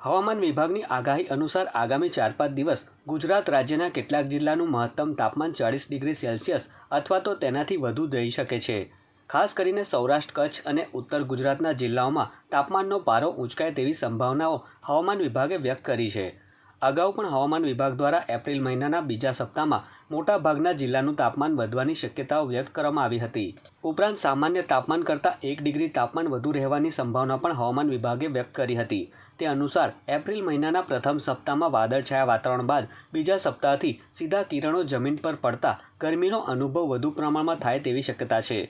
હવામાન વિભાગની આગાહી અનુસાર આગામી 4-5 દિવસ ગુજરાત રાજ્યના કેટલાક જિલ્લાનું મહત્તમ તાપમાન 40 ડિગ્રી સેલ્સિયસ અથવા તો તેનાથી વધુ જઈ શકે છે। ખાસ કરીને સૌરાષ્ટ્ર, કચ્છ અને ઉત્તર ગુજરાતના જિલ્લાઓમાં તાપમાનનો પારો ઊંચકાય તેવી સંભાવનાઓ હવામાન વિભાગે વ્યક્ત કરી છે। અગાઉ પણ હવામાન વિભાગ દ્વારા એપ્રિલ મહિનાના બીજા સપ્તાહમાં મોટાભાગના જિલ્લાનું તાપમાન વધવાની શક્યતાઓ વ્યક્ત કરવામાં આવી હતી। ઉપરાંત સામાન્ય તાપમાન કરતાં 1 ડિગ્રી તાપમાન વધુ રહેવાની સંભાવના પણ હવામાન વિભાગે વ્યક્ત કરી હતી। તે અનુસાર એપ્રિલ મહિનાના પ્રથમ સપ્તાહમાં વાદળછાયા વાતાવરણ બાદ બીજા સપ્તાહથી સીધા કિરણો જમીન પર પડતા ગરમીનો અનુભવ વધુ પ્રમાણમાં થાય તેવી શક્યતા છે।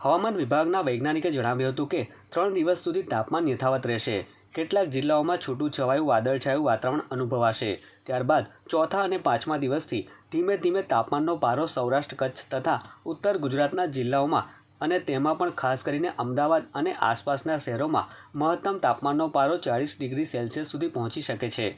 હવામાન વિભાગના વૈજ્ઞાનિકે જણાવ્યું હતું કે 3 દિવસ સુધી તાપમાન યથાવત રહેશે। કેટલાક જિલ્લાઓમાં છૂટું-છવાયું વાદળછાયું વાતાવરણ અનુભવાશે। ત્યારબાદ ચોથા અને પાંચમા દિવસથી ધીમે ધીમે તાપમાનનો પારો સૌરાષ્ટ્ર, કચ્છ તથા ઉત્તર ગુજરાતના જિલ્લાઓમાં અને તેમાં પણ ખાસ કરીને અમદાવાદ અને આસપાસના શહેરોમાં મહત્તમ તાપમાનનો પારો 40 ડિગ્રી સેલ્સિયસ સુધી પહોંચી શકે છે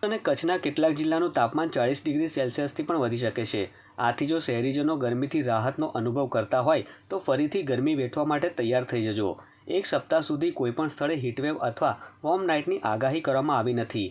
અને કચ્છના કેટલાક જિલ્લાનું તાપમાન 40 ડિગ્રી સેલ્સિયસથી પણ વધી શકે છે। આથી જો શહેરીજનો ગરમીથી રાહતનો અનુભવ કરતા હોય તો ફરીથી ગરમી વેઠવા માટે તૈયાર થઈ જજો। એક સપ્તાહ સુધી કોઈપણ સ્થળે હીટવેવ અથવા વોર્મ નાઇટની આગાહી કરવામાં આવી નથી।